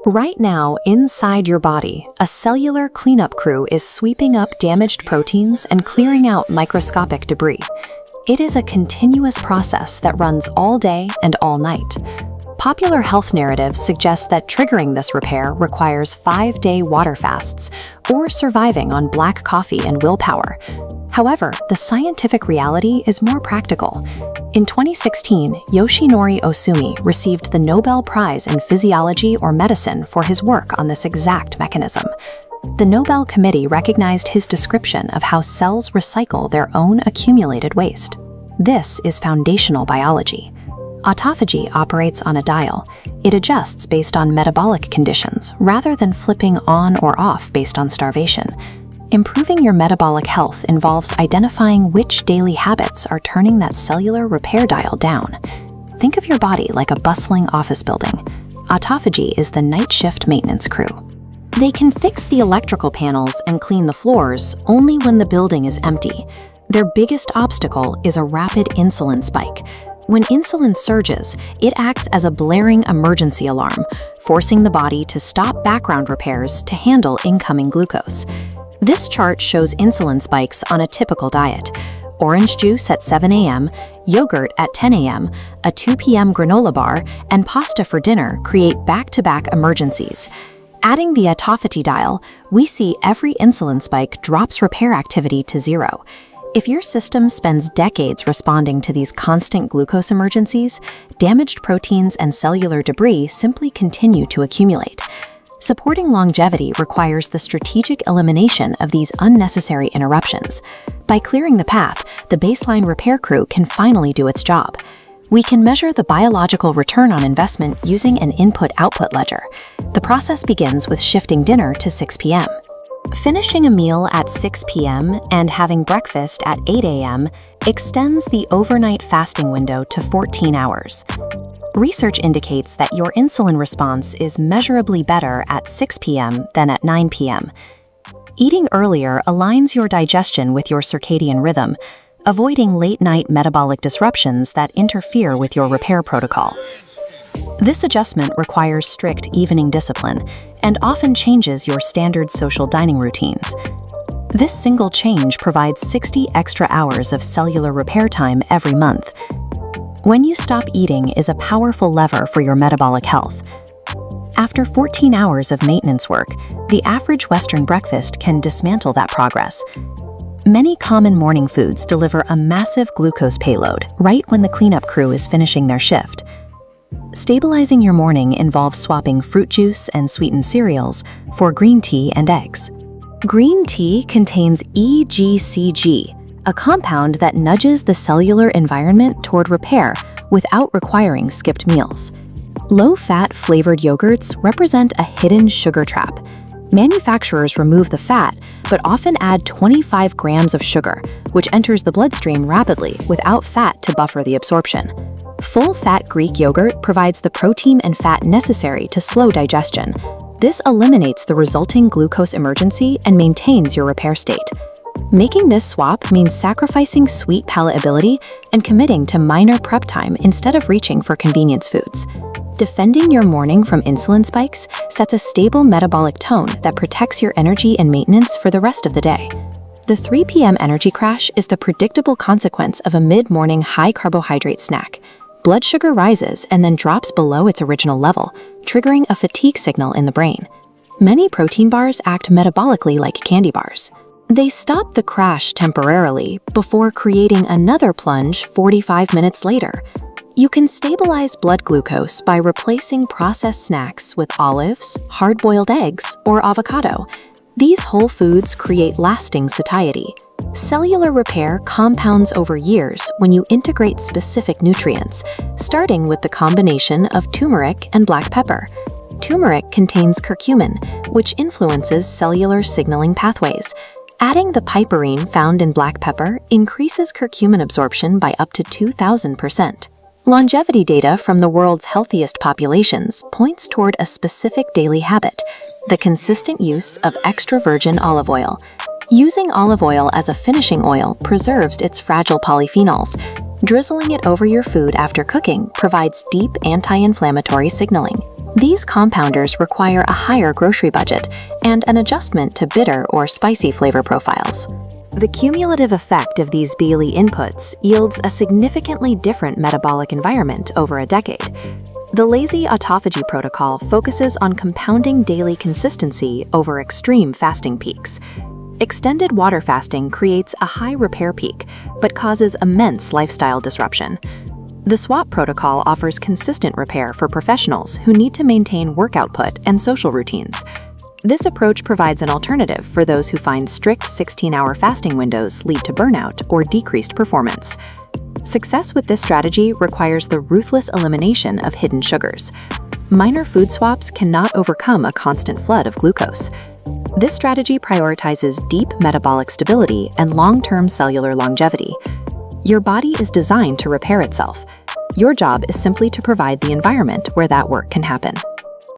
Right now, inside your body, a cellular cleanup crew is sweeping up damaged proteins and clearing out microscopic debris. It is a continuous process that runs all day and all night. Popular health narratives suggest that triggering this repair requires 5-day water fasts or surviving on black coffee and willpower. However, the scientific reality is more practical. In 2016, Yoshinori Osumi received the Nobel Prize in Physiology or Medicine for his work on this exact mechanism. The Nobel Committee recognized his description of how cells recycle their own accumulated waste. This is foundational biology. Autophagy operates on a dial. It adjusts based on metabolic conditions rather than flipping on or off based on starvation. Improving your metabolic health involves identifying which daily habits are turning that cellular repair dial down. Think of your body like a bustling office building. Autophagy is the night shift maintenance crew. They can fix the electrical panels and clean the floors only when the building is empty. Their biggest obstacle is a rapid insulin spike. When insulin surges, it acts as a blaring emergency alarm, forcing the body to stop background repairs to handle incoming glucose. This chart shows insulin spikes on a typical diet. Orange juice at 7 a.m., yogurt at 10 a.m., a 2 p.m. granola bar, and pasta for dinner create back-to-back emergencies. Adding the autophagy dial, we see every insulin spike drops repair activity to zero. If your system spends decades responding to these constant glucose emergencies, damaged proteins and cellular debris simply continue to accumulate. Supporting longevity requires the strategic elimination of these unnecessary interruptions. By clearing the path, the baseline repair crew can finally do its job. We can measure the biological return on investment using an input-output ledger. The process begins with shifting dinner to 6 p.m. Finishing a meal at 6 p.m. and having breakfast at 8 a.m. extends the overnight fasting window to 14 hours. Research indicates that your insulin response is measurably better at 6 p.m. than at 9 p.m. Eating earlier aligns your digestion with your circadian rhythm, avoiding late-night metabolic disruptions that interfere with your repair protocol. This adjustment requires strict evening discipline and often changes your standard social dining routines. This single change provides 60 extra hours of cellular repair time every month. When you stop eating is a powerful lever for your metabolic health. After 14 hours of maintenance work, the average Western breakfast can dismantle that progress. Many common morning foods deliver a massive glucose payload right when the cleanup crew is finishing their shift. Stabilizing your morning involves swapping fruit juice and sweetened cereals for green tea and eggs. Green tea contains EGCG, a compound that nudges the cellular environment toward repair without requiring skipped meals. Low-fat flavored yogurts represent a hidden sugar trap. Manufacturers remove the fat, but often add 25 grams of sugar, which enters the bloodstream rapidly without fat to buffer the absorption. Full-fat Greek yogurt provides the protein and fat necessary to slow digestion. This eliminates the resulting glucose emergency and maintains your repair state. Making this swap means sacrificing sweet palatability and committing to minor prep time instead of reaching for convenience foods. Defending your morning from insulin spikes sets a stable metabolic tone that protects your energy and maintenance for the rest of the day. The 3 p.m. energy crash is the predictable consequence of a mid-morning high-carbohydrate snack. Blood sugar rises and then drops below its original level, triggering a fatigue signal in the brain. Many protein bars act metabolically like candy bars. They stop the crash temporarily before creating another plunge 45 minutes later. You can stabilize blood glucose by replacing processed snacks with olives, hard-boiled eggs, or avocado. These whole foods create lasting satiety. Cellular repair compounds over years when you integrate specific nutrients, starting with the combination of turmeric and black pepper. Turmeric contains curcumin, which influences cellular signaling pathways. Adding the piperine found in black pepper increases curcumin absorption by up to 2,000%. Longevity data from the world's healthiest populations points toward a specific daily habit: the consistent use of extra virgin olive oil. Using olive oil as a finishing oil preserves its fragile polyphenols. Drizzling it over your food after cooking provides deep anti-inflammatory signaling. These compounders require a higher grocery budget and an adjustment to bitter or spicy flavor profiles. The cumulative effect of these BLE inputs yields a significantly different metabolic environment over a decade. The lazy autophagy protocol focuses on compounding daily consistency over extreme fasting peaks. Extended water fasting creates a high repair peak, but causes immense lifestyle disruption. The swap protocol offers consistent repair for professionals who need to maintain work output and social routines. This approach provides an alternative for those who find strict 16-hour fasting windows lead to burnout or decreased performance. Success with this strategy requires the ruthless elimination of hidden sugars. Minor food swaps cannot overcome a constant flood of glucose. This strategy prioritizes deep metabolic stability and long-term cellular longevity. Your body is designed to repair itself. Your job is simply to provide the environment where that work can happen.